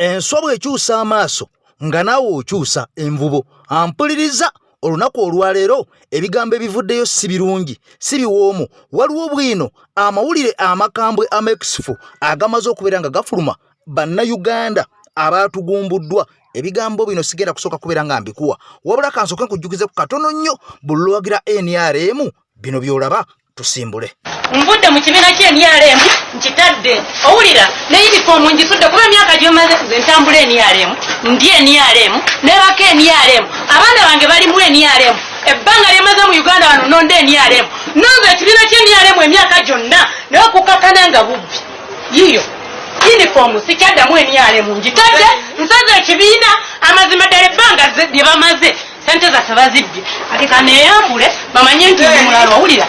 Enswa ekyusa amaaso nga naawe okyusa envubo. Ampuliriza olunaku olwaleero ebigambo ebivuddeyo si birungi, si biwoomu. Waliwo bwino amawulire amakambwe amekissifu agamaze okubeera nga gafuluma bannayuganda abaatugumbuddwa. Ebigambo bino sigenda kusooka kubeera nga mbikuwa, wabula kansooke nkujjukize ku katono nnyo buli lwagira NRM bino by'olaba tusimbule. Nvudde mu kibiina ky'NRM nkitadde owulira ne yunifoomu ngisudde kuba emyaka gy'omaze nze ntambula NRM ndi NRM nebaka NRM abaana bange bali mu NRM ebbanga lyemaze mu Uganda wano nonde NRM nonze ekibiina ky'NRM emyaka gyonna naye okukakana nga bubbi yiyo yunifoomu sikyaddamu NRM ngitadde nsaze ekibiina amazima ddala ebbanga lye bamaze sente zaffe bazibbye aleka neeyambule bamanye nti mulala owulira.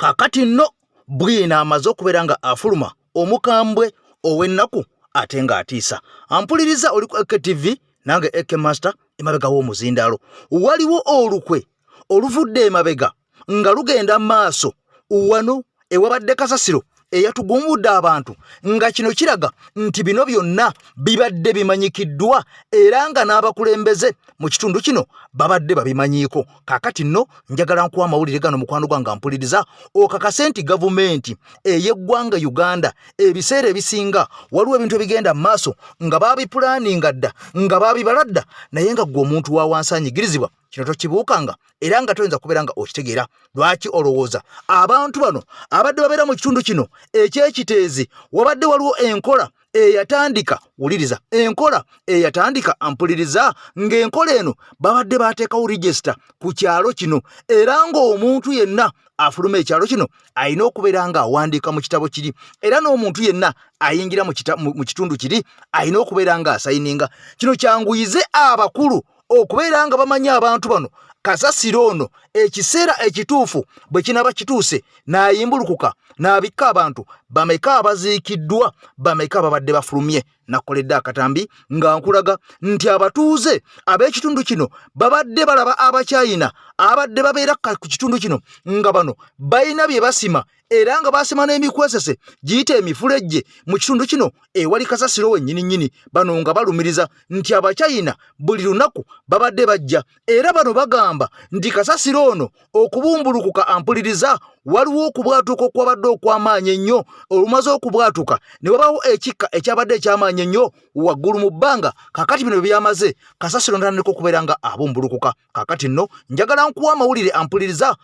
Kakati nno bwina amaze okubeera nga afuluma omukambwe ow'ennaku ate nga atiisa. Ampuliriza oli ku EKTV nange Eke Master emabega w'omuzindaalo. Waliwo olukwe oluvudde emabega nga lugenda maaso wano ewabadde kasasiro eyatugumbudde abantu nga kino kiraga nti bino byonna bibadde bimanyikiddwa era nga n'abakulembeze mu kitundu kino babadde babimanyiiko. Kakati nno njagala nkuwa amawulire gano mukwano gwange ampuliriza okakase nti gavumenti ey'eggwanga Uganda ebiseera ebisinga waliwo ebintu ebigenda mu maaso nga baabipulaaninga dda nga baabibala dda naye nga ggwe omuntu wa wansi anyigirizibwa kino tokibuukanga era nga toyinza kubeera nga okitegeera. Lwaki olowooza abantu bano abadde babeera mu kitundu kino ekyekiteezi wabadde waliwo enkola eyatandika, wuliriza, enkola eyatandika ampuliriza ng'enkola eno babadde baateekawo register ku kyalo kino era ng'omuntu yenna afuluma ekyalo kino alina okubeera nga awandiika mu kitabo kiri era n'omuntu yenna ayingira mu kitundu kiri alina okubeera nga asayininga. Kino kyanguyize abakulu okubeera nga bamanyi abantu bano kasasiro ono ekiseera ekituufu bwe kinaba kituuse n'ayimbulukuka n'abikka abantu bameka abaziikiddwa bameka ababadde bafulumye. Nakoledde akatambi nga nkulaga nti abatuuze ab'ekitundu kino babadde balaba abakyayina abadde babeera ku kitundu kino nga bano balina bye basima era nga basima n'emikwesese giyita emifulejje mu kitundu kino ewali kasasiro wennyini bano nga balumiriza nti abakyayina buli lunaku babadde bajja era bano bagamba nti kasasiro ono okubumbulukuka ampuliriza waliwo okubwatuka okwabadde okw'amaanyi ennyo. Olumaze okubwatuka ne wabawo ekikka ekyabadde eky'amaanyi ennyo waggulu mu bbanga. Kakati bino byamaze kasasiro ntandika okubeera nga abumbulukuka. Kakati nno njagala nkuwa amawulire ampuliriza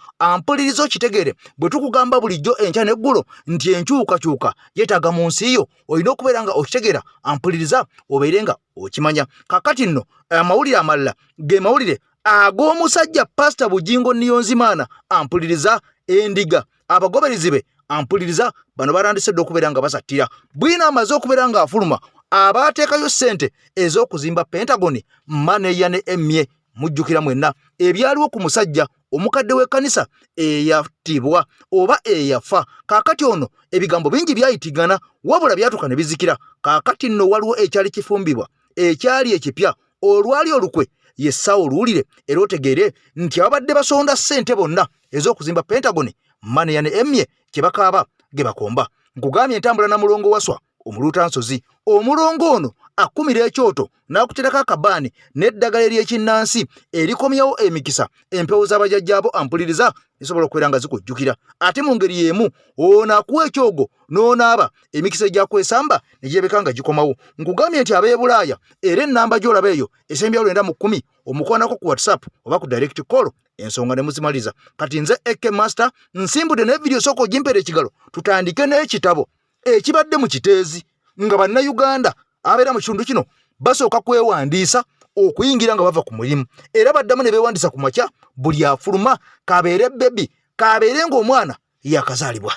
okitegeere bwe tukugamba bulijjo enkya n'eggulo nti enkyukakyuka yeetaaga mu nsi yo olina okubeera nga okitegeera ampuliriza obeere nga okimanya. Kakati nno amawulire amalala ge mawulire ag'omusajja Pastor Bujingo Niyonzimana ampuliriza endiga abagoberezi be ampuliriza bano barandisedde okubeera nga basattira. Bwina amaze okubeera nga afuluma abaateekayo ssente ez'okuzimba Pentagon Maneya ne Emye mujjukira mwenna ebyaliwo ku musajja omukadde w'ekkanisa eyattibwa oba eyafa. Kaakati ono ebigambo bingi byayitigana wabula byatuka ne bizikira. Kaakati nno waliwo ekyali kifumbibwa ekyali ekipya olwali olukwe ye ssaawa oluwulire era otegeere nti ababadde basonda ssente bonna ez'okuzimba Pentagon Maneya ne Emye kye bakaaba ge bakomba. Nkugambye entambula na mulongo waswa omuluuta nsozi. Omulongo ono akumira ekyoto n'akutereka akabaani n'eddagala ery'ekinnansi erikomyawo emikisa empewo z'abajjajjaabo ampuliriza zisobola okubeera nga zikujjukira. Ate mu ngeri y'emu ono akuwa ekyogo n'onaaba emikisa egyakwesamba ne gyebeka nga gikomawo. Nkugambye nti ab'e Bulaaya era ennamba gy'olaba eyo esembya 910 omukwanako ku WhatsApp oba ku direct call ensonga ne muzimaliza. Kati nze Eke Master nsimbudde ne video soko ogimpere ekigalo tutandike n'ekitabo ekibadde mu kiteezi nga bannayuganda abeera mu kitundu kino basooka kwewandiisa okuyingira nga bava ku mulimu era baddamu ne beewandisa ku makya buli afuluma kabeere bebi kabeere ng'omwana yakazaalibwa.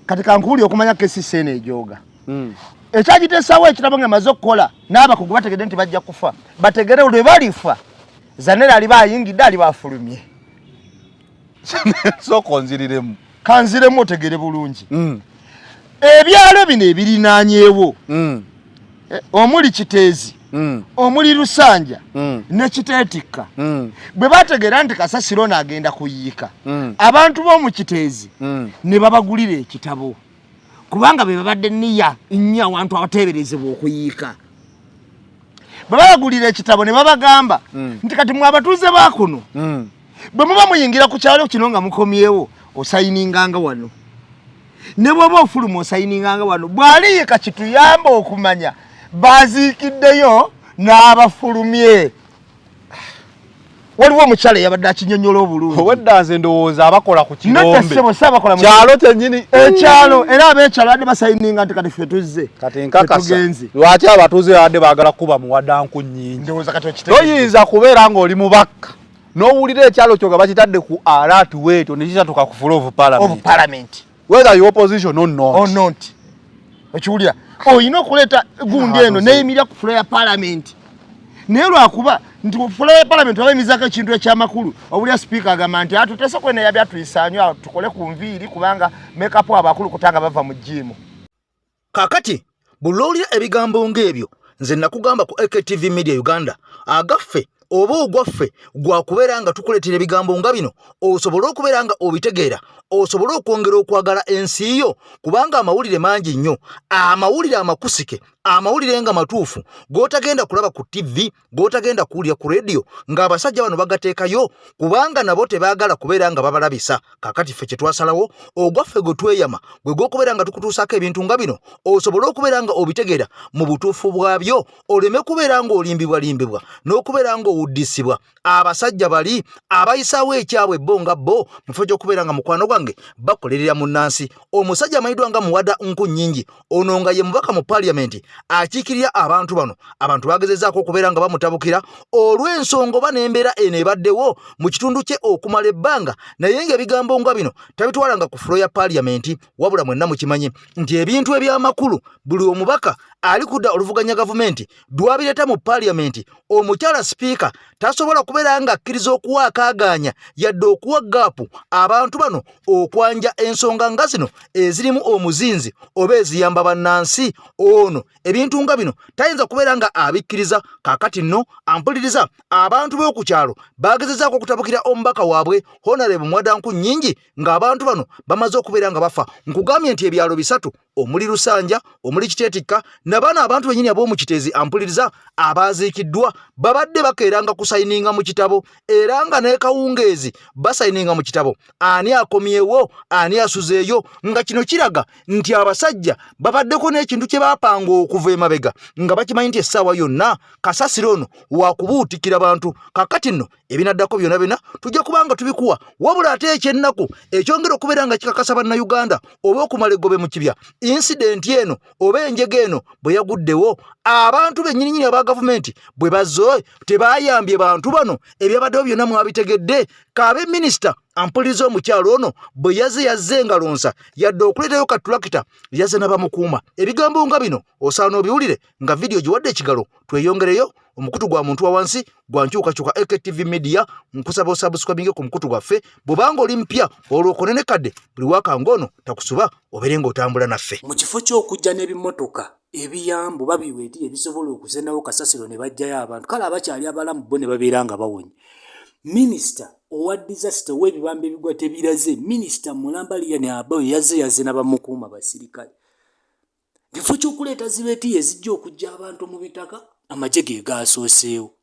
Kati kankuuli okumanya kesi sene ejooga ekyagiteesawo ekirabo nga maze okukola n'abakugu bategedde nti bajja kufa bategere lwe balifa Zanera aliba ayingidde aliba afulumye soko nziriremu kanziremu otegere bulungi ebyalo bino ebirinaanyeewo omuli Kiteezi omuli Lusanja ne Kiteetikka bwe bategeera nti kasasiro n'agenda kuyiika abantu b'omu Kiteezi ne babagulira ekitabo kubanga be babadde nniya nnyo abantu abateeberezebwa okuyiika babagulira ekitabo ne babagamba nti kati mwe abatuuze ba kuno bwe muba muyingira ku kyalo kino nga mukomyewo osayininganga wano ne bw'oba ofuluma osayininganga wano bw'aliye kakituyamba okumanya baziikiddeyo n'abafulumye. Waliwo omukyala yabadde akinyonnyola obulungi. Wedda nze ndowooza abakola ku kirombe. Kyalo kyennyini. Ekyalo era ab'ekyalo badde basayininga nti kati ffe tuzze. Kati nkakasa. Lwaki abatuuze badde baagala kuba muwadanku nnyingi. Ndowooza kati okitegeeza. Toyinza kubeera ng'oli mubaka. N'owulira ekyalo kyo nga bakitadde ku alert weeto ne kitatuuka ku floor of parliament. Whether you opposition or not. Or not. Okiwulira. Oyina okuleeta gundi eno neyimirira ku floor ya parliament. Naye lwakuba nti ku floor ya parliament bayimizako ekintu ekyamakulu obulya speaker agamba nti atutese kwene yabya tuyisaanyo tukole ku nviiri kubanga make-up abakulu kutanga bava mu gyimu. Kakati bulowulira ebigambo ng'ebyo nze nakugamba ku AKTV Media Uganda agaffe oba ogwaffe gwakubeera nga tukuleetera ebigambo nga bino osobole okubeera nga obitegeera osobole okwongera okwagala ensi yo kubanga amawulire mangi nnyo amawulire amakusike amawulire nga matuufu g'otagenda kulaba ku TV g'otagenda kuwulira ku radio ng'abasajja bano bagateekayo kubanga nabo tebaagala kubeera nga babalabisa. Kakati ffe kye twasalawo ogwaffe gwe tweyama gwe gw'okubeera nga tukutuusaako ebintu nga bino osobole okubeera nga obitegeera mu butuufu bwabyo oleme kubeera nga olimbibwalimbibwa n'okubeera nga owuddisibwa. Abasajja bali abayisaawo ekyabwe bo nga bo mu kifo ky'okubeera nga mukwano gwange bakolerera munnansi. Omusajja amanyiddwa nga Muwada Nku Nnyingi ono nga ye mubaka mu parliament akiikirira abantu bano abantu bagezezaako okubeera nga bamutabukira olw'ensonga oba n'embeera eno ebaddewo mu kitundu kye okumala ebbanga naye ng'ebigambo nga bino tabitwalanga ku floor ya parliament wabula mwenna mukimanyi nti ebintu eby'amakulu buli omubaka ali kudda oluvuganya gavumenti dwabireeta mu parliament omukyala sipiika tasobola kubeera nga akkiriza okuwa akaaganya yadde okuwa gaapu abantu bano okwanja ensonga nga zino ezirimu omuzinzi oba eziyamba bannansi ono ebintu nga bino tayinza kubeera nga abikkiriza. Kaakati nno ampuliriza abantu b'oku kyalo bagezezaako okutabukira omubaka waabwe Honorable Muwada Nku Nnyingi ng'abantu bano bamaze okubeera nga bafa. Nkugambye nti ebyalo bisatu omuli Lusanja omuli Kiteetikka nabaana abantu bennyini ab'omu Kiteezi ampuliriza abaaziikiddwa babadde bakeeranga kusayininga mu kitabo era nga ne Kawungeezi basayininga mu kitabo. Ani akomyewo ani asuzeeyo nga kino kiraga nti abasajja babaddeko n'ekintu kye baapanga okuva emabega nga bakimanyi nti essaawa yonna kasasiro ono wakubuutikira bantu. Kakati nno ebinaddako byonna byonna tujja kubanga tubikuwa wabula ate ekyennaku ekyongera okubeera nga kikakasa bannayuganda oba okumala eggobe mu kibya incidenti eno oba enjega eno bwe yaguddewo abantu bennyininyini aba gavumenti bwe bazze tebayambye bantu bano ebyabaddewo byonna mwabitegedde. Kaabe minisita ampuliriza omukyalo ono bwe yazze nga lonsa yadde okuleetayo katulakita yazze n'abamukuuma. Ebigambo nga bino osaana obiwulire nga vidiyo giwadde ekigalo tweyongereyo. Omukutu gwa muntu wa wansi gwa nkyukakyuka AKTV Media nkusaba osubscribinge ku mukutu gwaffe bw'obanga oli mpya olw'okonene kadde buli waaka ng'ono takusuba obeere ng'otambula naffe. Mu kifo ky'okujja n'ebimmotoka ebiyambu babiweeti ebisobola okuzenawo kasasiro ne bajjayo abantu kale abakyali abalamu bo ne babeera nga bawonye. Minisita owa disaster w'ebibamba ebigwa tebiraze minisita Mulambaliya ne Abayo yazze n'abamukuuma basirikale. Kifo ky'okuleeta zibeeti ezijja okujja abantu mu bitaka amagye ge gaasooseewo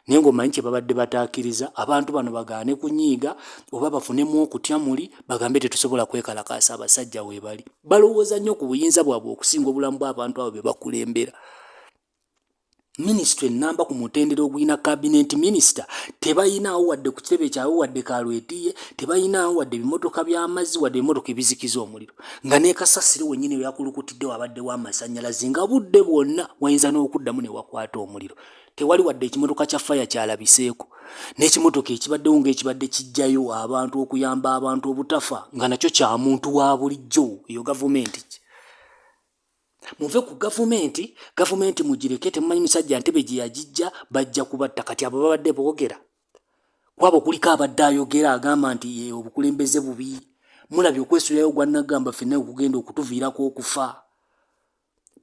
naye ng'omanyi kye babadde bataakiriza abantu bano bagaane kunyiiga oba bafunemu okutya muli bagambe tetusobola kwekalakaasa abasajja we bali. Balowooza nnyo ku buyinza bwabwe okusinga obulamu bw'abantu abo be bakulembera. Minisitule ennamba ku mutendera ogulina cabinet minister tebayinaawo wadde ku kitebe kyabwe wadde kalwetiye tebayinaawo wadde ebimotoka by'amazzi wadde ebimotoka ebizikiza omuliro nga ne Kasasiro wennyini yakulukutidde wabaddewo amasannyalaze nga budde bwonna wayinza n'okuddamu ne wakwata omuliro. Tewali wadde ekimotoka kya faya kyalabiseeko n'ekimotoka ekibaddewo ng'ekibadde kijjayo abantu okuyamba abantu obutafa nga nakyo kya muntu wa bulijjo. Eyo gavumenti muve ku gavumenti mugireke temumanyi musajja Ntebe gye yagijja bajja kubatta. Kati abo babadde boogera kwabo kuliko abadde ayogera agamba nti obukulembeze bubi mulabye okwesulirayo gwa Nagamba ffenna okugenda okutuviirako okufa.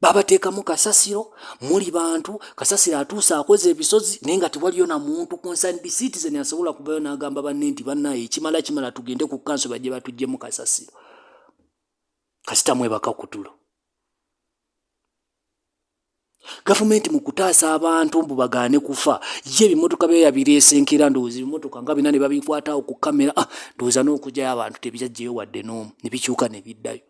Babateekamu Kasasiro muli bantu Kasasiro atuusa akoze ebisozi naye nga tewaliyo na muntu concerned citizen asobola kubayo n'agamba banne nti bannaye kimala tugende ku kanso bajje batuggyemu Kasasiro. Kasita mwebaka kutulo Government mu kutaasa abantu mbu bagaane kufa ye ebimotoka bye yabireesenkera ndowooza ebimotoka nga bina ne babikwatawo ku kamera ndowooza n'okugyayo abantu tebijajjeyo wadde n'omu ne bikyuka ne biddayo.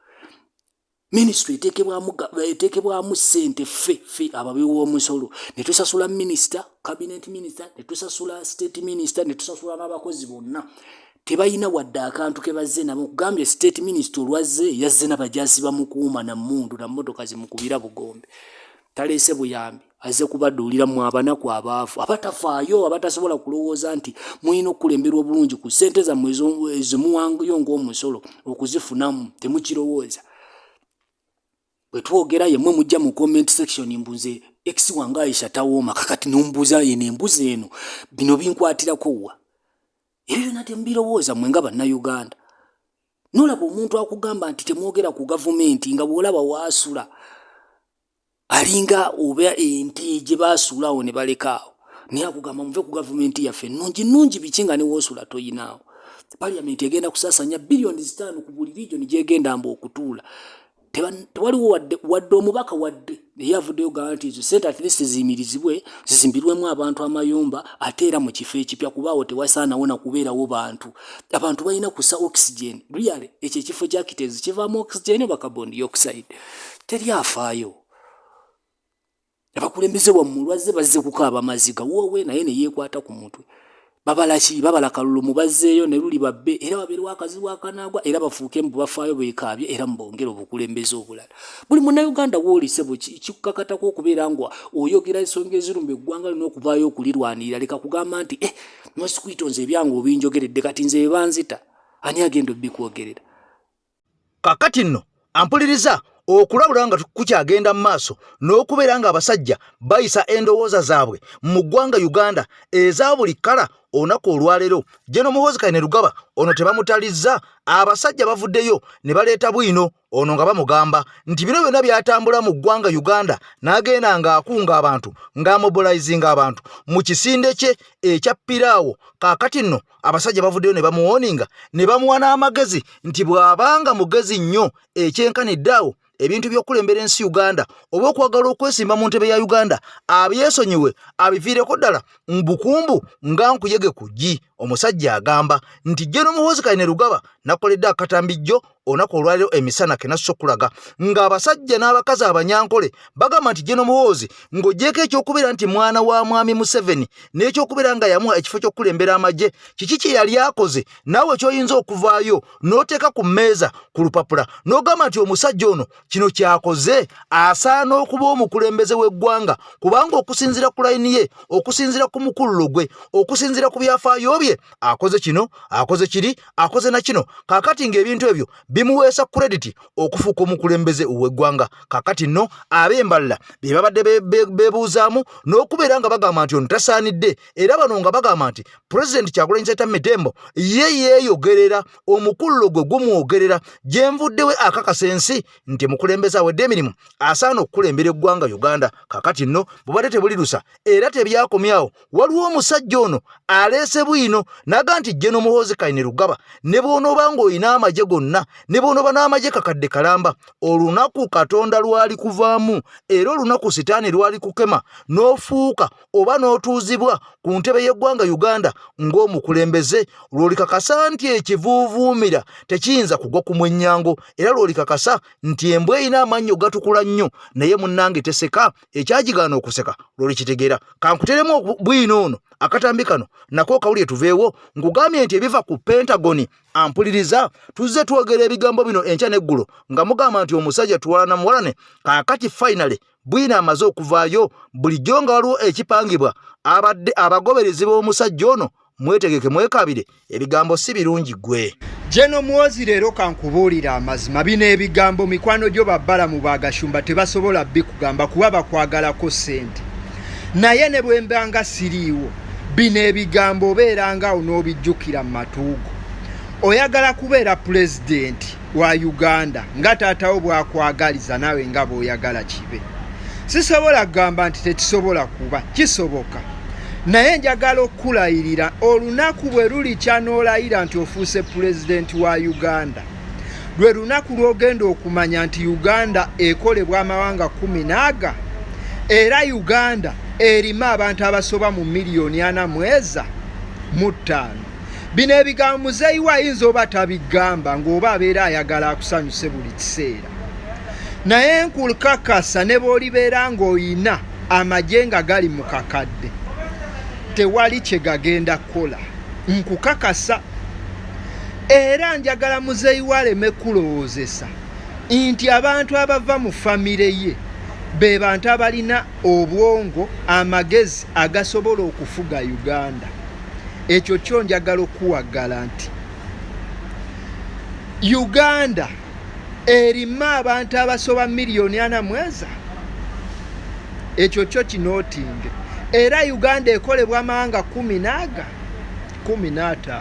Ministry eteekebwamu ssente ffe ababi w'omusolo ne tusasula minisita, cabinet minister, ne tusasula state minister, ne tusasula n'abakozi bonna. Tebayina wadde akantu ke bazze nabo kugambye state minister olwazze yazze n'abajaasi bamukuuma na mmundu na mmotoka zimukubira bugombe. Taleese buyambi azze kubadduulira mu abanaku abaavu abatafaayo abatasobola kulowooza nti muyina okulemberwa obulungi ku ssente zammwe ezimuwangayo ng'omusolo okuzifunamu temukirowooza. Bwe twogera yemmwe mujja mu comment section mbuze ex wange Aisha tawooma kakati nombuuza yene embuzi eno bino binkwatirako wa ebyo nate mbirowooza mwe nga bannayuganda. Nolaba omuntu akugamba nti temwogera ku gavumenti nga bw'olaba waasula alinga oba enti gye baasuulawo ne balekaawo naye akugamba muve ku gavumenti yaffe nnungi biki nga ne woosula toyinaawo. Parliament egenda kusaasanya billions 5 ku buli region gyegenda mbu okutuula. Tewaliwo wadde omubaka wadde eyavuddeyo gamba nti ssente at least ziyimirizibwe zizimbirwemu abantu amayumba ate era mu kifo ekipya kubaawo tewasaanawo na kubeerawo bantu. Abantu balina kusa oxygen. Really ekyo ekifo kya Kitezi kivaamu oxygen oba carbon dioxide. Teri afaayo. Abakulembeze mulwaze bazze kukaaba maziga wowe naye ne yeekwata ku mutwe. Babala kalulu mubazzeeyo ne luli babbe era babeerwa akazi wakanagwa era bafuuke mbu bafaayo beekaabye era mbongera obukulembeze obulala. Buli munnayuganda woolise kikukakatako okubeera ngwa oyogera ensonga ezirumba eggwanga lino okuvaayo okulirwanirira leka kugamba nti nosikuitonze ebyange obinjogeredde kati nze ebanzita ani agenda obbikwogerera. Kakati nno ampuliriza okulabula nga kukyagenda mu maaso n'okubeera nga abasajja bayisa endowooza zaabwe mu ggwanga Uganda eza buli kkala. Olunaku olwaleero General Muhoozi Kainerugaba ono tebamutalizza, abasajja bavuddeyo ne baleeta bwino ono nga bamugamba nti bino byonna byatambula mu ggwanga Uganda n'agenda ng'akunga abantu ng'amobilizinga abantu mu kisinde kye ekya Piraawo. Kaakati nno abasajja bavuddeyo ne bamuwoninga ne bamuwa n'amagezi nti bw'abanga mugezi nnyo ekyenkaniddeawo ebintu by'okulembera ensi Uganda oba okwagala okwesimba mu ntebe ya Uganda abyesonyiwe abiviireko ddala mbukumbu nga nkuyege ku ggi. Omusajja agamba nti General Muhoozi Kainerugaba nakoledde akatambijjo olunaku olwaleero emisana kenasso okulaga ng'abasajja n'abakazi abanyankole bagamba nti General Muhoozi ng'oggyeko ekyokubeera nti mwana wa mwami Museveni n'ekyokubeera nga yamuwa ekifo ky'okulembera amagye kiki kye yali akoze naawe ky'oyinza okuvaayo n'oteeka ku mmeeza ku lupapula n'ogamba nti omusajja ono kino kyakoze asaana okuba omukulembeze w'eggwanga kubanga okusinziira ku layini ye okusinziira ku mukululo gwe okusinziira ku byafaayo bye akoze kino akoze kiri akoze na kino. Kaakati ng'ebintu ebyo bimuweesa credit okufuuka omukulembeze ow'eggwanga. Kaakati nno ab'embalala bye babadde beebuuzaamu n'okubeera nga bagamba nti ono tasaanidde era bano nga bagamba nti President Kyagulanyi Ssentamu Mitembo ye yeeyogerera omukululo gwe gumwogerera gye nvuddewe akakasa ensi nti mukulembeze awedde emirimu asaana okukulembera eggwanga Uganda. Kaakati nno bubadde tebulirusa era tebyakomyawo waliwo omusajja ono aleese bwino naga nti General Muhoozi Kainerugaba ne bw'onooba ng'olina amagye gonna ne bw'onooba n'amagye kakadde kalamba olunaku Katonda lwali kuvaamu era olunaku Sitaani lwali kukema n'ofuuka oba n'otuuzibwa ku ntebe y'eggwanga Uganda ng'omukulembeze lw'olikakasa nti ekivuuvuumira tekiyinza kugwa ku mwenyango era lw'olikakasa nti embwa eyina amannyo gatukula nnyo naye munnange teseka ekyagigaana okuseka lw'olikitegeera. Kankuteremu bwino ono akatambi kano nako kawulire tuveewo ngugambye nti ebiva ku Pentagoni ampuliriza tuzze twogera ebigambo bino enkya n'eggulo nga mugamba nti omusajja tuwalana muwalane. Kaakati finally bwina amaze okuvaayo bulijjo nga waliwo ekipangibwa abadde abagoberezi b'omusajja ono mwetegeke mwekabire ebigambo si birungi gwe. General Muhoozi leero kankubuulira amazima bino ebigambo mikwano gyo babbala mu bagashumba tebasobola bikugamba kuba bakwagalako ssente naye ne bwe mbanga siriiwo bino ebigambo obeeranga onoobijjukira mu matuugo. Oyagala kubeera pulezidenti wa Uganda nga taatawo bwakwagaliza naawe nga bw'oyagala kibe. Sisobola kugamba nti tekisobola kuba kisoboka naye njagala okulayirira olunaku bwe luli kyanoolayira nti ofuuse pulezidenti wa Uganda lwe lunaku lw'ogenda okumanya nti Uganda ekolebwa amawanga 10 era Uganda erima abantu abasoba mu miliyoni 4.5. Bino ebigambo Muzeeyi wa ayinza oba tabigamba ng'oba abeera ayagala akusanyuse buli kiseera. Naye nkulukakasa ne bw'olibeera ng'oyina amagye nga gali mu kakadde, tewali kye gagenda kukola. Nkukakasa. Era njagala Muzeeyi wa aleme kulowoozesa nti abantu abava mu famire ye be bantu abalina obwongo amagezi agasobola okufuga Uganda. Ekyo kyo njagala okuwagala nti Uganda erima abantu abasoba miliyoni 4.5. Ekyo kyo kinootinge. Era Uganda ekolebwa amawanga 15.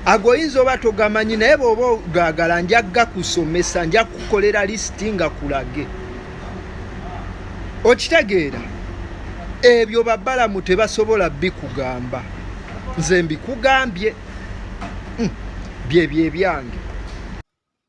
Agoyinza oba togamanyi naye bw'oba ogagala njaga kusomesa, nja kukolera lisiti nga kulage. Okitegeera ebyo babbalamu tebasobola bikugamba. Nze mbikugambye. Bye byange.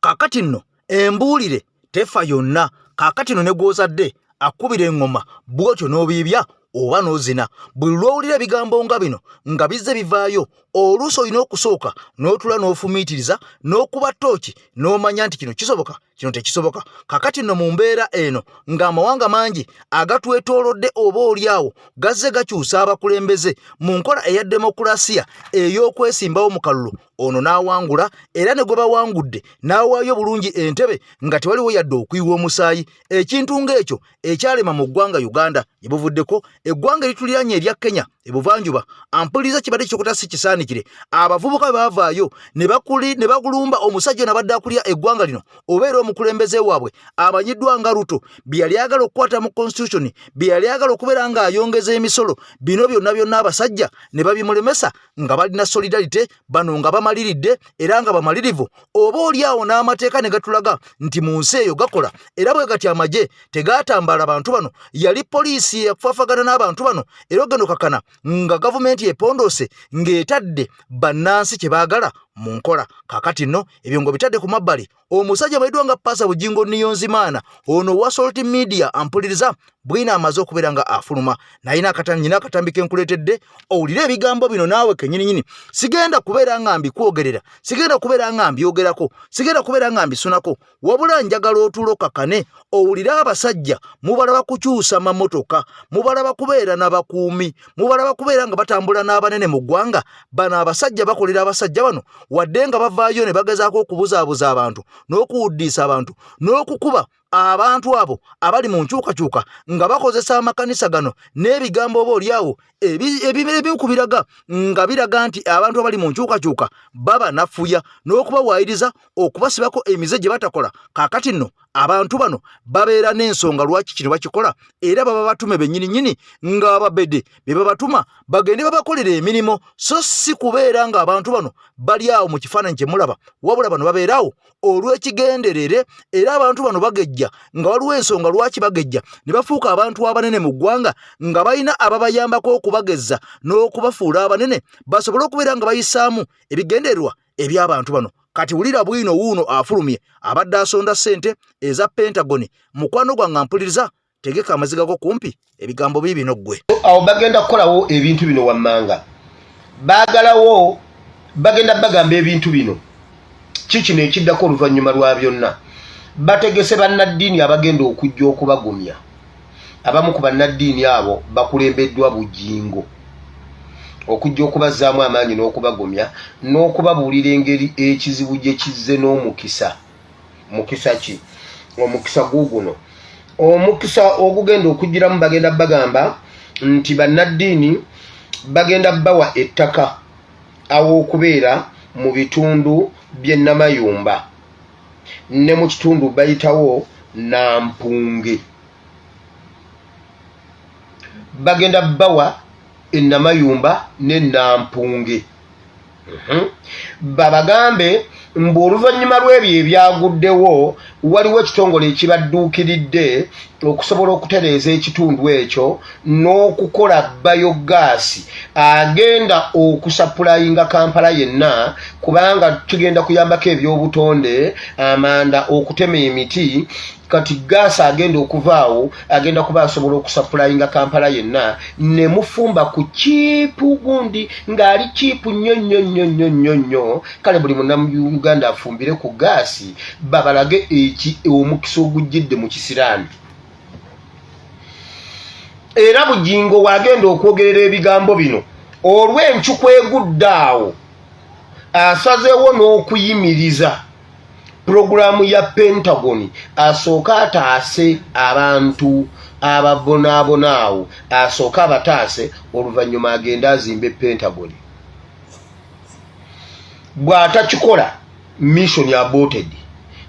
Kakati nno embuulire tefa yonna. Kakati nno ne gw'ozadde akubira engoma bw'otyo n'obiibya oba n'ozina. Buli lw'owulira ebigambo nga bino nga bizze bivaayo, oluusi olina okusooka n'otula n'ofumiitiriza n'okuba ttooki n'omanya nti kino kisoboka, kino tekisoboka. Kakati nno mu mbeera eno ng'amawanga mangi agatwetoolodde oba oliawo gazze gakyusa abakulembeze mu nkola eya demokulasiya ey'okwesimbawo mu kalulu, ono n'awangula era ne gwe bawangudde n'awaayo bulungi entebe nga tewaliwo yadde okuyiwa omusaayi. Ekintu ng'ekyo ekyalema mu ggwanga Uganda gye buvuddeko, eggwanga erituliranye erya Kenya ebuvanjuba, ampuliriza kibadde kyokota si kisaanikire. Abavubuka baavaayo ne bagulumba omusajja nabadde akulya eggwanga lino obeera omukulembeze waabwe amanyiddwa nga Ruto, bye yali ayagala okukwata mu constitution, bye yali ayagala okubeera ng'ayongeza emisolo. Bino byonna abasajja ne babimulemesa nga balina solidarity, bano nga bamaliridde era nga bamalirivu. Oba oliawo n'amateeka ne gatulaga nti mu nsi eyo gakola, era bwe gati amagye tegaatambala abantu bano. Yali poliisi yakufaafagana n'abantu bano era ogenda okakana nga gavumenti epondoose ng'etadde bannansi kye baagala mu nkola. Kakati nno ebyo ng'obitadde ku mabbali, omusajja abayiddwa nga Paasa Bugingo Niyonzimana ono wa Salt Media ampuliriza bwina amaze okubeera nga afuluma. Nayina akatambi ke nkuleetedde owulire ebigambo bino naawe kennyininyini. Sigenda kubeera nga mbikwogerera, sigenda kubeera nga mbyogerako, sigenda kubeera nga mbisunako, wabula njagala otulo kakane owulire abasajja mubalaba kukyusa mamotoka, mubalaba kubeera n'abakuumi, mubalaba kubeera nga batambula n'abanene mu ggwanga. Bano abasajja bakolera abasajja bano wadde nga bavaayo ne bagezaako okubuzaabuza abantu n'okuwuddiisa abantu n'okukuba abantu abo abali mu nkyukakyuka nga bakozesa amakanisa gano n'ebigambo oba oliawo ebikubiraga nga biraga nti abantu abali mu nkyukakyuka baba nafuya n'okubawaayiriza okubasibako emize gye batakola. Kakati nno abantu bano babeera n'ensonga lwaki kino bakikola, era baba batume bennyininyini ng'ababede be babatuma bagende babakolera emirimu, so si kubeera ng'abantu bano bali awo mu kifaananyi kye mulaba, wabula bano babeeraawo olw'ekigenderere. Era abantu bano bagejja nga waliwo ensonga lwaki bagejja ne bafuuka abantu abanene mu ggwanga nga balina ababayambako okubagezza n'okubafuula abanene basobole okubeera nga bayisaamu ebigendererwa eby'abantu bano. Kati wulira bwino wuuno afulumye abadde asonda ssente eza Pentagon. Mukwano gwange mpuliriza, tegeka amaziga go kumpi, ebigambo bibino ggwe. Awo bagenda kukolawo ebintu bino wammanga, baagalawo bagenda bagamba ebintu bino kikino ekiddako oluvannyuma lwa byonna. Bategese bannaddiini abagenda okujja okubagumya. Abamu ku bannaddiini abo bakulembeddwa Bugingo okujja okubazzaamu amaanyi n'okubagumya n'okubabuulira engeri ekizibu gye kizze n'omukisa. Mukisa ki? Omukisa guguno, omukisa ogugenda okujjiramu bagenda bagamba nti bannaddiini bagenda bawa ettaka aw'okubeera mu bitundu by'e Namayumba ne mu kitundu bayitawo Nampunge. Bagenda bawa e Namayumba ne Nampunge. Babagambe mbu oluvannyuma lw'ebyo ebyaguddewo waliwo ekitongole ekibadduukiridde okusobola okutereeza ekitundu ekyo n'okukola bayogaasi agenda okusapulayinga Kampala yenna, kubanga kigenda kuyambako ebyobutonde, amanda, okutema emiti, kati gas agenda okuvaawo agenda kuba asobola okusupplyinga Kampala yenna ne mufumba ku chipu gundi ng'ali chipu nnyo kale buli munnamu Uganda afumbire ku gaasi babalage omukisa ogujjidde mu kisiraani era Bugingo wagenda okwogerera ebigambo bino olw'encuku eguddaawo asazeewo n'okuyimiriza programu ya Pentagon asooka ataase abantu ababonaabonaawo asooka abataase oluvannyuma agenda azimbe Pentagon bw'atakikola mission aborted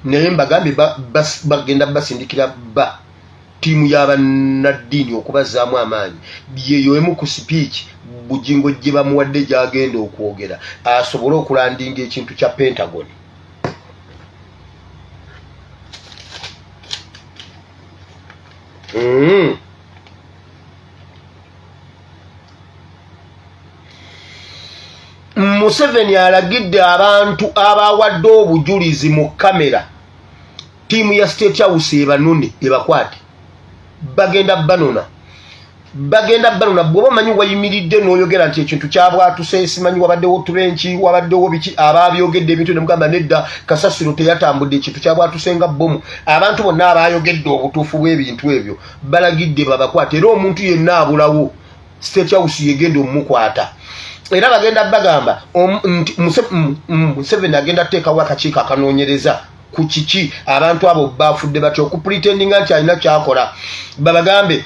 naye mbagambye bagenda basindikira tiimu y'abannaddiini okubazaamu amaanyi yeyo emu ku speech Bugingo gye bamuwadde gy'agenda okwogera asobole okulandinga ekintu kya Pentagon. Museveni alagidde abantu abawadde obujulizi mu kamera tiimu ya State House ebanone ebakwate bagenda banona bw'oba omanyi wayimiridde n'oyogera nti ekintu kyabwatuse simanyi wabaddewo tulenki wabaddewo biki ababyogedde ebintu ne mugamba nedda kasasiro teyatambudde ekintu kyabwatuse nga bomu abantu bonna abayogedde obutuufu bw'ebintu ebyo balagidde babakwata era omuntu yenna abulawo State House yegenda omukwata era bagenda bagamba nti Museveni agenda teekawo akakiiko akanoonyereza ku kiki abantu abo bafudde batyo okupretendinga nti alina kyakola babagambe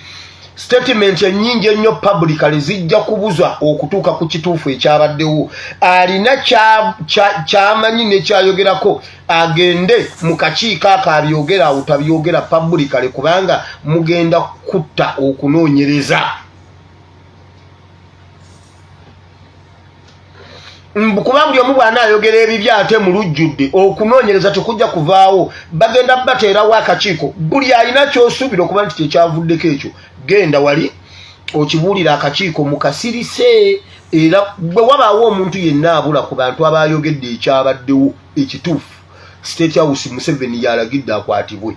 statement ennyingi ennyo publicly zijja kubuzwa okutuuka ku kituufu ekyabaddewo alina kyamanyi nekyayogerako agende mu kakiiko akabyogera awutabyogera publicly kubanga mugenda kutta okunoonyereza kubanga buli omu bwana ayogera ebibi ate mu lujjudde okunoonyereza tekujja kuvaawo bagenda bateerawo akakiiko buli alina kyosuubira okuba nti kyekyavuddeko ekyo genda wali okibuulira akakiiko mukasirise era bwe wabaawo omuntu yenna abula ku bantu abayogedde ekyabaddewo ekituufu State House Museveni yalagidde akwatibwe.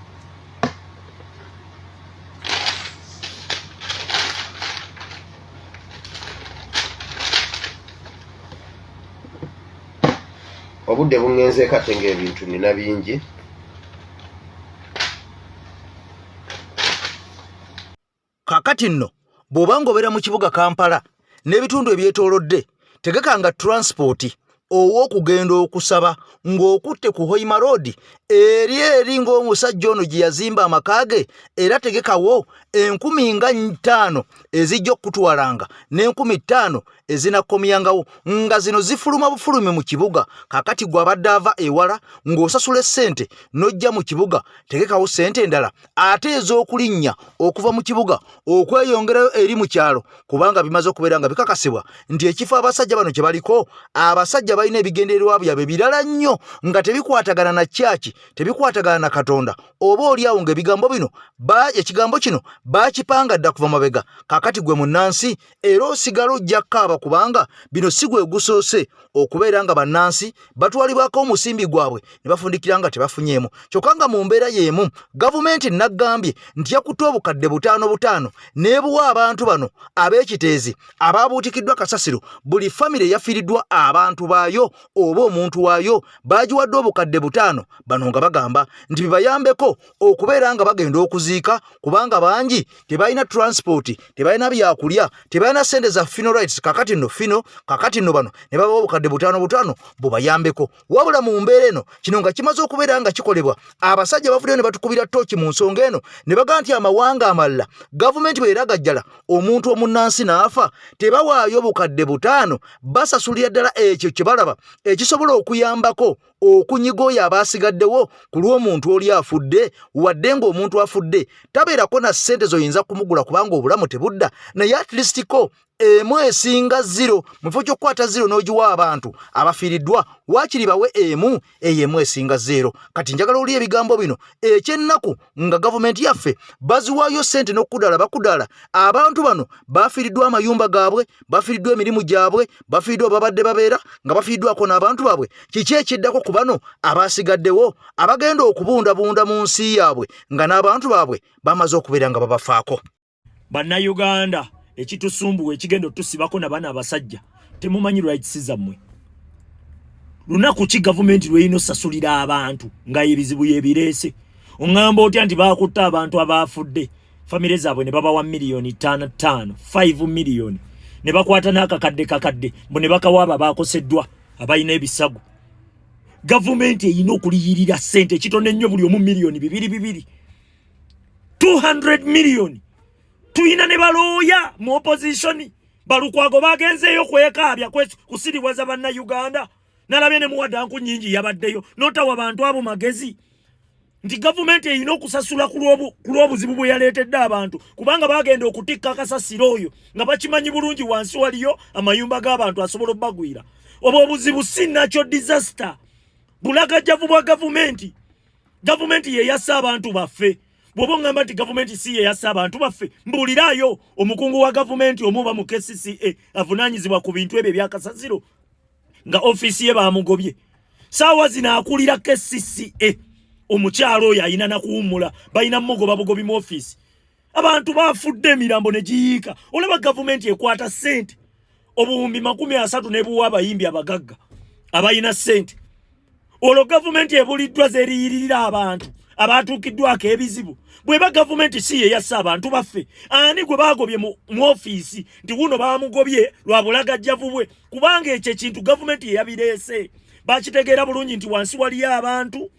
Obudde bungenze katenga ebintu nina bingi. Kakati nno bw'oba ng'obeera mu kibuga Kampala n'ebitundu ebyetoolodde tegekanga transport ow'okugenda okusaba ng'okutte ku Hoima Road eri ng'omusajja ono gye yazimba amaka ge era tegekawo 15,000 ezijja okutwalanga n'15,000 ezinakomyangawo nga zino zifuluma bufulumi mu kibuga kakati gw'abadde ava ewala ng'osasula essente n'ojja mu kibuga tegekawo ssente endala ate ez'okulinnya okuva mu kibuga okweyongerayo eri mu kyalo kubanga bimaze okubeera nga bikakasibwa nti ekifo abasajja bano kye baliko abasajja balina ebigendererwa byabwe birala nnyo nga tebikwatagana na kyaki tebikwatagana na Katonda oba oliawo ng'ebigambo bino ekigambo kino bakipanga dda kuva mabega kakati gwe munnansi era osigala ojja kaaba kubanga bino si gwe gusoose okubeera nga bannansi batwalibwako omusimbi gwabwe ne bafundikira nga tebafunyeemu kyokka nga mu mbeera y'emu gavumenti naggambye nti yakutte obukadde 5 n'ebuwa abantu bano ab'ekiteezi ababuutikiddwa kasasiro buli famire yafiiriddwa abantu baayo oba omuntu waayo bagiwadde obukadde 5 bano nga bagamba nti bibayambeko okubeera nga bagenda okuziika kubanga bangi tebalina transport tebalina byakulya tebalina sente za funeral rights kakati nno bano ne babawo obukadde 5 bubayambeko wabula mu mbeera eno kino nga kimaze okubeera nga kikolebwa abasajja bavuddeyo ne batukubira tooki mu nsonga eno ne bagaa nti amawanga amalala gavumenti bw'eragajjala omuntu omunnansi n'afa tebawaayo obukadde 5 basasulira ddala ekyo kye balaba ekisobola okuyambako okunyiga oyo abaasigaddewo ku lw'omuntu oli afudde wadde ng'omuntu afudde tabeerako na ssente zoyinza kumugula kubanga obulamu tebudda naye at least ko emu esinga 0 mu kifo ky'okukwata 0 n'ogiwa abantu abafiiriddwa waakiri bawe emu esinga 0 kati njagala oli ebigambo bino ekyennaku nga gavumenti yaffe baziwaayo ssente n'okudala bakudala abantu bano bafiiriddwa amayumba gaabwe bafiiriddwa emirimu gyabwe bafiiriddwa babadde babeera nga bafiiriddwako n'abantu baabwe kiki ekiddako ku bano abasigaddewo abagenda okubundabunda mu nsi yaabwe nga n'abantu baabwe bamaze okubeera nga babafaako. Bannayuganda, ekitusumbuwa ekigenda otusibako n'abaana abasajja temumanyi rights zammwe. Lunaku ki gavumenti lweyina osasulira abantu nga ebizibu yebireese? Oŋŋamba otya nti baakutta abantu abaafudde famire zaabwe ne babawa miliyoni 5 miliyoni ne bakwata n'akakadde mbo ne bakawa abo abaakoseddwa abalina ebisago. Gavumenti eyina okuliyirira ssente ekitone nnyo buli omu miliyoni 2 200 miliyoni. Tuyina ne balooya mu opposition Balukwago bagenzeeyo kwekaabya kusiriwaza bannayuganda. Nalabye ne muwadanku nnyingi yabaddeyo n'otawa abantu abo magezi nti gavumenti eyina okusasula ku lw'obuzibu bwe yaleetedde abantu kubanga bagenda okutikka akasasiro oyo nga bakimanyi bulungi wansi waliyo amayumba g'abantu asobola obbagwira. Obwo obuzibu si nakyo disaster bulagajjavu bwa gavumenti. Gavumenti ye yassa abantu baffe. Bw'oba ngamba nti gavumenti si ye yassa abantu baffe mbuuliraayo omukungu wa gavumenti omuba mu KCCA avunaanyizibwa ku bintu ebyo ebyakasasiro nga ofisi ye bamugobye. Saawa zino akulira KCCA omukyalo oyo ayina nakuwummula balina mugoba bugobi mu ofisi. Abantu bafudde emirambo ne giyiika. Olaba gavumenti ekwata ssente obuwumbi 30 ne buwa abayimbi abagagga abayina ssente. Olwo gavumenti ebuliddwa zeriyiririra abantu abatuukiddwako ebizibu. Bweba gavumenti si ye yassa abantu baffe ani gwe bagobye mu ofisi nti wuno bamugobye lwa bulagajjavu bwe kubanga ekyo ekintu gavumenti yabireese. Bakitegeera bulungi nti wansi waliyo abantu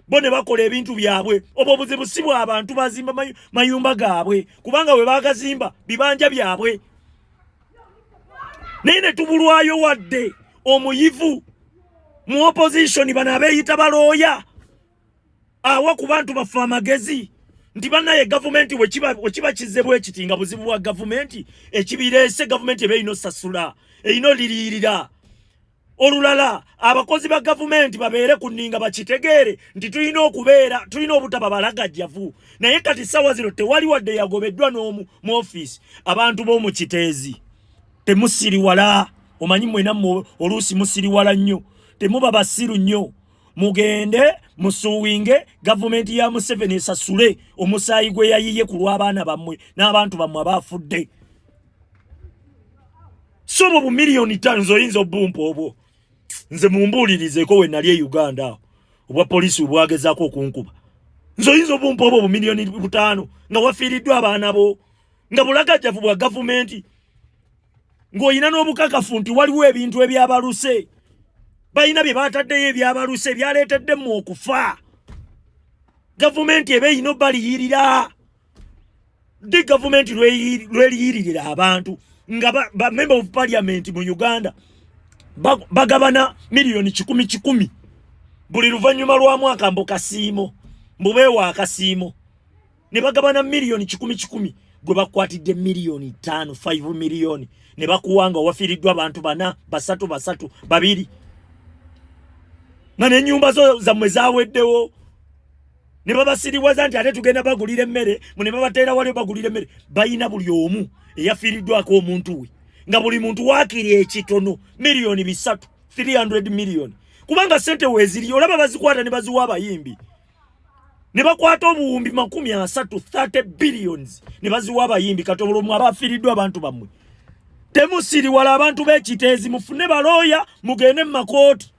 bo ne bakola ebintu byabwe. Obwo obuzibu si bwa abantu bazimba mayumba gaabwe kubanga bwe bagazimba bibanja byabwe. Naye ne tubulwayo wadde omuyivu mu opposition bano abeeyita balooya awa ku bantu baffe amagezi nti bannaye gavumenti we kiba kizze bwekiti nga buzibu bwa gavumenti ekibireese gavumenti eba erina osasula erina oliriyirira. Olulala abakozi ba gavumenti babeere ku nninga bakitegeere nti tulina obutaba balagajjavu. Naye kati ssaawa zino tewali wadde yagobeddwa n'omu mu ofisi. Abantu b'omu kiteezi temusiriwala. Omanyi mwena oluusi musiriwala nnyo. Temuba basiru nnyo. Mugende musuwinge gavumenti ya Museveni esasule omusaayi gwe yayiye ku lw'abaana bammwe n'abantu bammwe abaafudde. Sobo bu miliyoni 5 oyinza obbumpa obwo. Nze mumbuulirizeeko we nali e Uganda obwa poliisi obwagezaako okunkuba. Nze oyinza obbumpa obwo bu miliyoni 5 nga wafiiriddwa abaana bo nga bulagajjavu bwa gavumenti ng'oyina n'obukakafu nti waliwo ebintu ebyabaluse. Bayina bye bataddeyo ebyabaluse byaleeteddemu okufa. Gavumenti eba eyina obaliyirira. Di gavumenti lweriyiririra abantu nga ba member of parliament mu Uganda bagabana miliyoni 10 buli luvannyuma lwa mwaka mbokasiimo mbubeewa akasiimo ne bagabana miliyoni 10 gwe bakwatidde miliyoni 5 miliyoni ne bakuwanga wafiiriddwa abantu 4 3 2 nga n'ennyumba zammwe zaweddewo ne babasiriwaza nti ate tugenda bagulira emmere ne babateera wali bagulira emmere. Bayina buli omu eyafiiriddwako omuntu we nga buli muntu waakiri ekitono miliyoni 300 miliyoni kubanga ssente weeziri olaba bazikwata ne baziwa abayimbi ne bakwata obuwumbi 30 billions ne baziwa abayimbi kati obulomwe abafiiriddwa abantu bammwe. Temusiriwala abantu b'ekiteezi mufune balooya mugende mu makooti.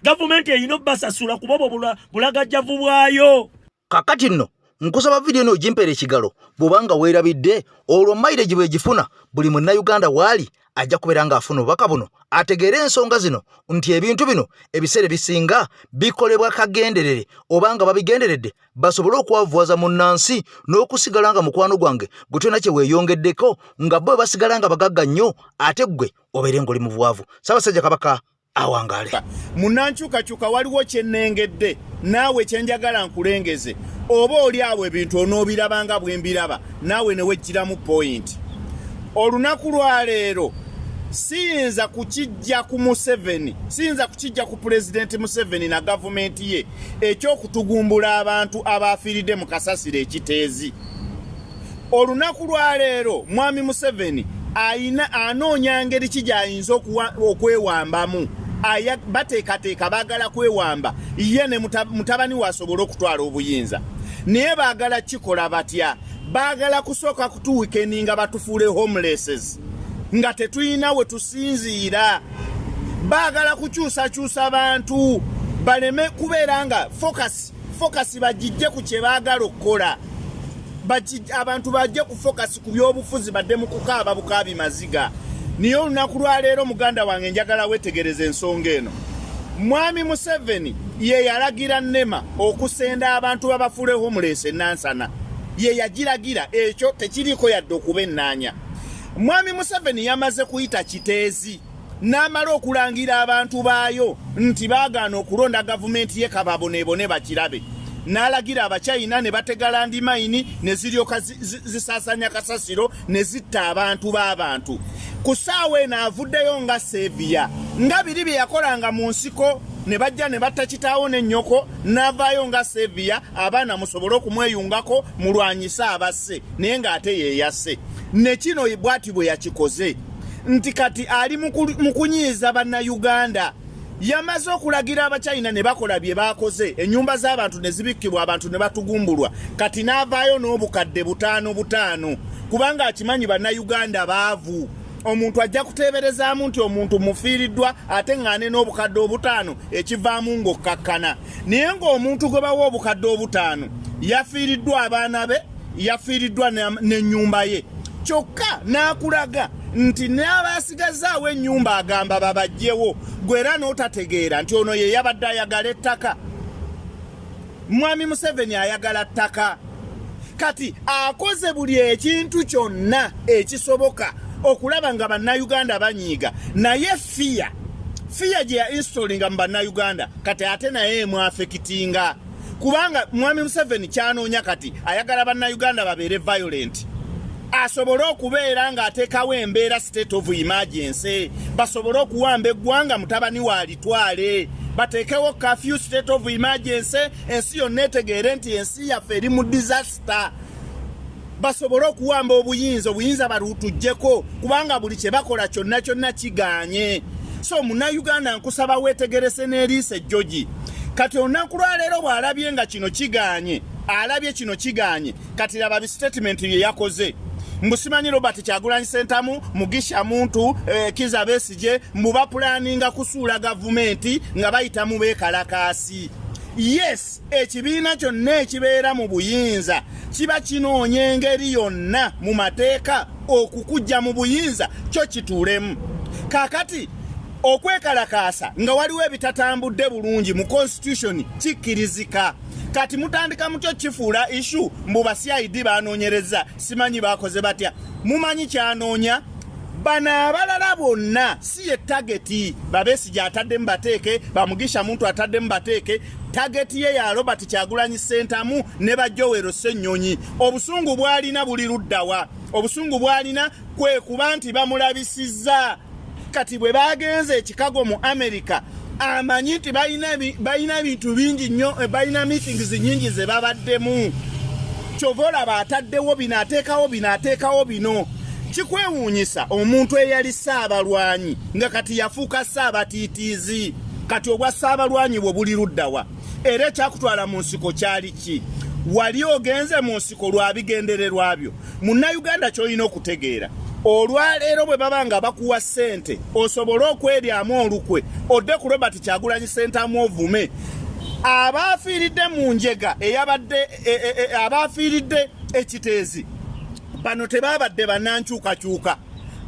Gavumenti eyina obbasasula kuba bulagajjavu bwayo. Kakati nno nkusaba video eno ogimpere ekigalo bw'obanga weerabidde olwo mileage bw'egifuna buli munnayuganda waali ajja kubeera ng'afuna obubaka buno ategeere ensonga zino nti ebintu bino ebiseera bisinga bikolebwa kagenderere obanga babigenderedde basobole okwavuwaza munnansi n'okusigala nga mukwano gwange gwe tolina kye weeyongeddeko nga bo basigala nga bagagga nnyo ate ggwe obeere ng'oli mu bwavu. Ssaabasajja Kabaka awangaale. Munnankyukakyuka waliwo kyennengedde naawe kyenjagala nkulengeze oba oli awo ebintu onoobirabanga bwe mbiraba naawe ne wejjiramu point. Olunaku lwa leero siyinza kukijja ku Museveni, siyinza kukijja ku Pulezidenti Museveni na gavumenti ye ekyokutugumbula abantu abaafiiridde mu kasasiro ekiteezi. Olunaku lwa leero mwami Museveni anoonya ngeri ki gy'ayinza okwewambamu bateekateeka baagala kwewamba ye ne mutabani wasobola okutwala obuyinza naye baagala kikola batya baagala kusooka kutuwikeninga batufuule homelesses nga tetulina we tusinziira baagala kukyusakyusa abantu baleme kubeera nga focus bagijje ku kye baagala okukola abantu bajje ku focus ku byobufuzi badde mu kukaaba bukaabi maziga niyo olunaku lwaleero muganda wange njagala wetegereza ensonga eno mwami Museveni ye yalagira Nema okusenda abantu babafuule homeless enansana ye yagiragira ekyo tekiriko yadde okuba ennaanya mwami Museveni yamaze kuyita kiteezi n'amala okulangira abantu baayo nti baagaana okulonda gavumenti ye kababoneebone bakirabe n'alagira abachina ne bategala ndi mayini ne ziryoka zisaasanya kasasiro ne zitta abantu b'abantu ku ssaawa eno avuddeyo nga Seviya nga biri bye yakolanga mu nsiko ne bajja ne batta kitaawo n'ennyoko n'avaayo nga Seviya abaana musobole okumweyungako mulwanyise abasse naye ng'ate yeeyasse ne kino bw'ati bwe yakikoze nti kati ali mu kunyiiza bannayuganda yamaze okulagira abachina ne bakola bye baakoze ennyumba z'abantu ne zibikkibwa abantu ne batugumbulwa kati n'avaayo n'obukadde butaano kubanga akimanyi bannayuganda baavu omuntu ajja kuteeberezaamu nti omuntu mufiiriddwa ate ng'ane n'obukadde obutaano ekivaamu ng'okkakkana naye ng'omuntu gwe bawa obukadde obutaano yafiiriddwa abaana be yafiiriddwa n'ennyumba ye kyokka n'akulaga nti n'abasigazaawo ennyumba agamba babajjewo gwe era n'otategeera nti ono ye yabadde ayagala ettaka mwami Museveni ayagala ttaka kati akoze buli ekintu kyonna ekisoboka okulaba nga bannayuganda banyiiga naye fiya gye ya installinga mu bannayuganda kati ate naye mwafekitinga kubanga mwami Museveni kyanoonya kati ayagala bannayuganda babeere violent asobole okubeera ng'ateekawo embeera state of emergency basobole okuwamba eggwanga mutabani waalitwale bateekewo curfew state of emergency ensi yonna etegeere nti ensi yaffe eri mu disaster basobole okuwamba obuyinza baluutujjeko kubanga buli kye bakola kyonna kigaanye so munnayuganda nkusaba weetegerese n'eriisa ejjogi kati olunaku lwaleero bw'alabye nga kino kigaanye kati laba bistatement bye yakoze mbusimanyi Robert Kyagulanyi Ssentamu Mugisha Muntu Kizza Besigye mbuba planinga kusuula gavumenti nga bayita mu beekalakaasi yes ekibiina kyonna ekibeera mu buyinza kiba kinoonya engeri yonna mu mateeka okukujja mu buyinza kyo kituulemu kaakati okwekalakaasa nga waliwo ebitatambudde bulungi mu constitution kikkirizika kati mutandika mutyo kifuula issue mbu CID banoonyereza simanyi bakoze batya mumanyi kyanoonya bano abalala bonna si ye tageti Besigye atadde mu bateeke Mugisha Muntu atadde mu bateeke tageti ye ya Robert Kyagulanyi Ssentamu ne Bajowero Ssennyonyi obusungu bwalina buli luddawa obusungu bwalina kwe kuba nti bamulabisizza kati bwe bagenze Chicago mu America amanyi nti balina bintu bingi nnyo balina meetings nyingi ze babaddemu kyovola bataddewo binateekawo bino kikwewuunyisa omuntu eyali ssaabalwanyi nga kati yafuuka ssaabatiitiizi kati obwa ssaabalwanyi bwe buli luddawa era ekyakutwala mu nsiko kyali ki wali ogenze mu nsiko lwa bigendererwa byo munnayuganda ky'olina okutegeera olwaleero bwe baba nga bakuwa ssente osobole okweryamu olukwe odde ku Robert Kyagulanyi Ssentamu ovume abaafiiridde mu njega eyabadde abaafiiridde ekiteezi bano tebaabadde bannankyukakyuka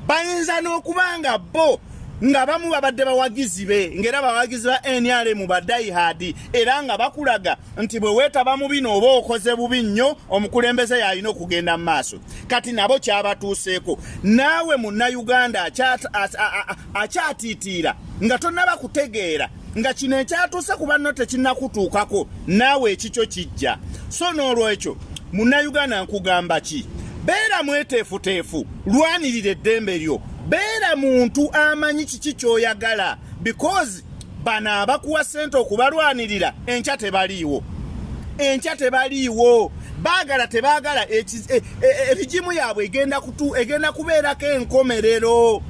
bayinza n'okuba nga bo nga bamu babadde bawagizi be ngera bawagizi ba NRM badaihadi era nga bakulaga nti bwe weetaba mu bino oba okoze bubi nnyo omukulembeze yalina okugenda mu maaso kati nabo kyabatuuseeko naawe munnayuganda akyatiitiira nga tonnaba kutegeera nga kino ekyatuuse ku banno tekinnakutuukako naawe ekikyo kijja so n'olwekyo munnayuganda nkugamba ki beera mweteefuteefu lwanirira eddembe lyo beera muntu amanyi kiki ky'oyagala because bano abakuwa ssente okubalwanirira enkya tebaliiwo baagala tebaagala ebigimu yaabwe egenda kubeerako enkomerero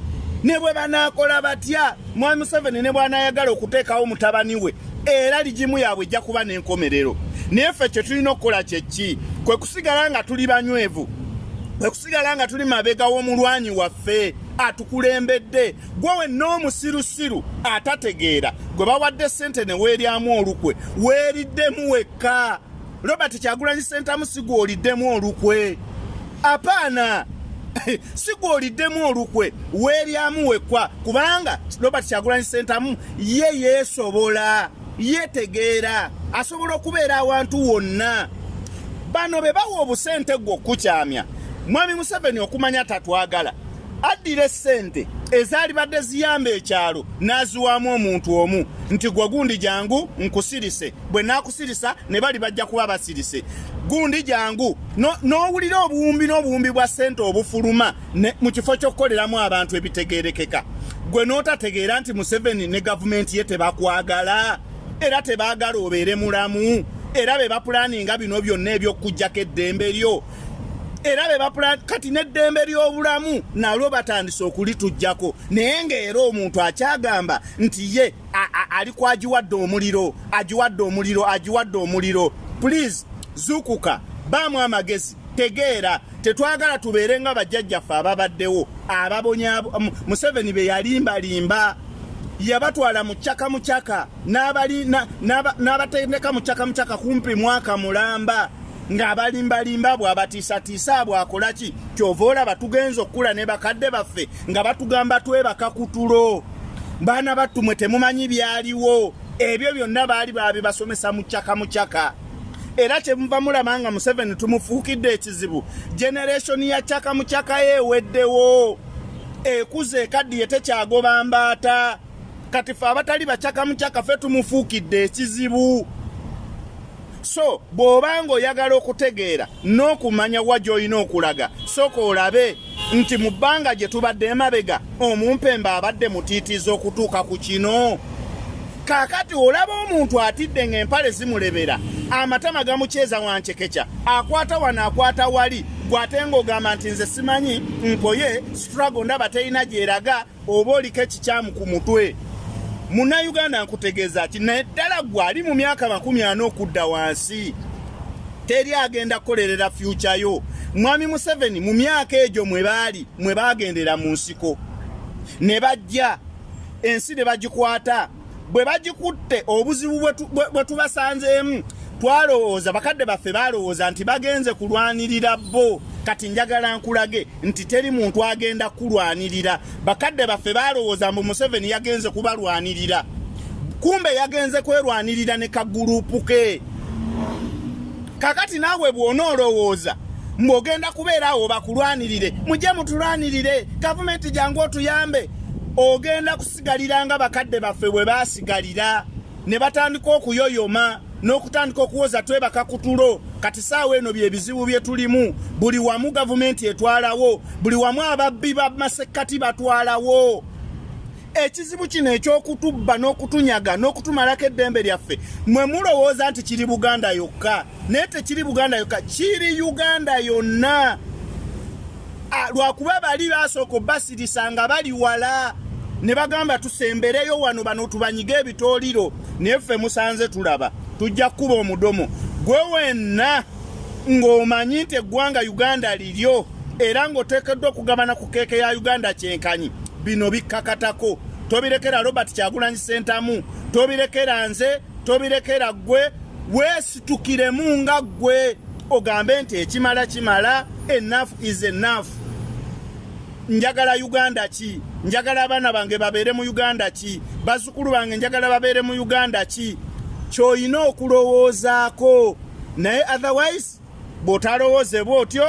ne bwe banaakola batya mwami Museveni ne bw'anaayagala okuteekawo mutabani we era ligimu yaabwe ejja kuba n'enkomerero. Naye ffe kye tulina okukola kye ki? Kwe kusigala nga tuli banywevu, kwe kusigala nga tuli mabega w'omulwanyi waffe atukulembedde. Gwe wenna omusirusiru atategeera gwe bawadde ssente ne weeryamu olukwe, weeriddemu wekka. Robert Kyagulanyi Ssentamu si gw'oliddemu olukwe, apaana si gw'oliddemu olukwe, weeryamu wekwa, kubanga Robert Kyagulanyi Ssentamu ye yeesobola, yeetegeera, asobola okubeera awantu wonna. Bano be bawa obusente gwe okukyamya. Mwami Museveni okumanya tatwagala addira essente ezaali badde ziyamba ekyalo n'aziwaamu omuntu omu nti gwe gundi jangu nkusirise, bwe naakusirisa ne bali bajja kuba basirise. Gundi jangu n'owulira obuwumbi bwa ssente obufuluma mu kifo ky'okukoleramu abantu ebitegeerekeka. Gwe n'otategeera nti Museveni ne gavumenti ye tebakwagala era tebaagala obeere mulamu, era be bapulaninga bino byonna eby'okuggyako eddembe lyo. Era be bapulani kati n'eddembe ly'obulamu nalwo batandise okulitujjako. Naye ng'era omuntu akyagamba nti ye ali kwagiwadde omuliro, agiwadde omuliro. Please zukuka, baamu amagezi, tegeera tetwagala tubeere nga bajjajjaffe ababaddewo ababonya. Museveni be yalimbalimba, yabatwala mu kyaka n'abatendeka mu kyaka kumpi mwaka mulamba ng'abalimbalimba bw'abatiisatiisa bw'akola ki? Kyova olaba tugenza okukula ne bakadde baffe nga batugamba twebaka ku tulo. Baana battu mwe temumanyi byaliwo, ebyo byonna baali babibasomesa mu kyaka. Era kyemuva mulaba nga Museveni tumufuukidde ekizibu. Generation ya kyaka yeeweddewo, ekuze ekaddiye tekyagoba mbaata. Kati ffe abatali bakyaka ffe tumufuukidde ekizibu. So bw'obanga oyagala okutegeera n'okumanya wa gy'olina okulaga, sooka olabe nti mu bbanga gye tubadde emabega omumpembe abadde mutiitiza okutuuka ku kino. Kaakati olaba omuntu atidde ng'empale zimulebera, amatama gamukyeza wancekeca, akwata wano akwata wali, gw'ate ng'ogamba nti nze simanyi nkoye struggle ndaba terina gy'eraga oba oliko ekikyamu ku mutwe. Munnayuganda nkutegeeza ki naddala gwe ali mu myaka 40 okudda wansi teri agenda kukolerera future yo. Mwami Museveni mu myaka egyo mwe bagendera mu nsiko ne bajja ensi ne bagikwata, bwe bagikutte obuzibu bwe tubasanzeemu twalowooza, bakadde baffe balowooza nti bagenze kulwanirira bo. Kati njagala nkulage nti teri muntu agenda kulwanirira. Bakadde baffe balowooza mbu Museveni yagenze kubalwanirira, kumbe yagenze kwerwanirira ne kagurupu ke. Kakati naawe bw'onoolowooza mb'ogenda kubeerawo bakulwanirire, mujje mutulwanirire, gavumenti jangu otuyambe, ogenda kusigalira nga bakadde baffe bwe baasigalira ne batandika okuyoyoma n'okutandika okuwoza twebaka ku tulo. Kati saawa eno bye bizibu bye tulimu, buli wamu gavumenti etwalawo, buli wamu ababbi b'amasekkati batwalawo. Ekizibu kino eky'okutubba n'okutunyaga n'okutumalako eddembe lyaffe mwe mulowooza nti kiri Buganda yokka, naye tekiri Buganda yokka, kiri Uganda yonna. Lwakuba bali basooka basirisa nga bali wala ne bagamba tusembereyo wano bano tubanyiga ebitooliro, naye ffe musanze tulaba tujja kuba omudomo. Gwe wenna ng'omanyi nti eggwanga Uganda liryo era ng'oteekeddwa okugabana ku keeke ya Uganda kyenkanyi, bino bikkakatako. Tobirekera Robert Kyagulanyi Ssentamu, tobirekera nze, tobirekera gwe, weesitukiremu nga gwe ogambe nti ekimala kimala, enough is enough. Njagala Uganda ki? Njagala abaana bange babeere mu Uganda ki? Bazzukulu bange njagala babeere mu Uganda ki? Ky'olina okulowoozaako, naye otherwise bw'otalowooze bw'otyo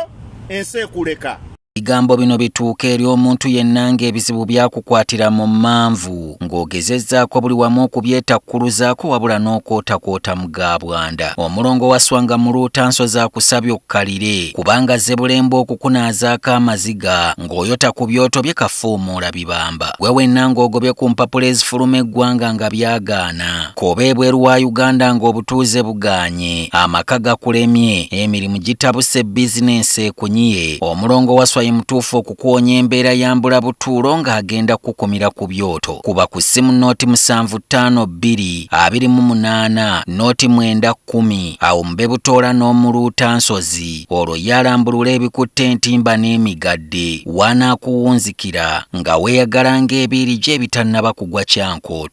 ensi ekuleka. Ebigambo bino bituuka eri omuntu yenna ng'ebizibu byakukwatira mu manvu ng'ogezezzaako buli wamu okubyetakkuluzaako wabula n'okwotakwota mu gaabwanda. Omulongo wa Swanga mu Luutanso zaakusabye okkalire kubanga Zebbulembo okukunaazaako amaziga ng'oyota ku byoto bye kafuumuula bibamba. Gwe wenna ng'ogobye ku mpapula ezifuluma eggwanga nga byagaana, koba ebweru wa Uganda ng'obutuuze bugaanye, amaka gakulemye, emirimu gitabuse, bizinensi ekunyiye. Omulongo wa Swanga mutuufu okukuwonya embeera ya mbulabutuulo ng'agenda kukumira ku byoto. Kuba ku ssimu nooti 752228 nooti 910 awo mube butoola n'omuluuta nsozi olwo yalambulula ebikutte entimba n'emigadde wanaakuwunzikira nga weeyagala ng'ebiiri gye ebitannaba kugwa kyankooto.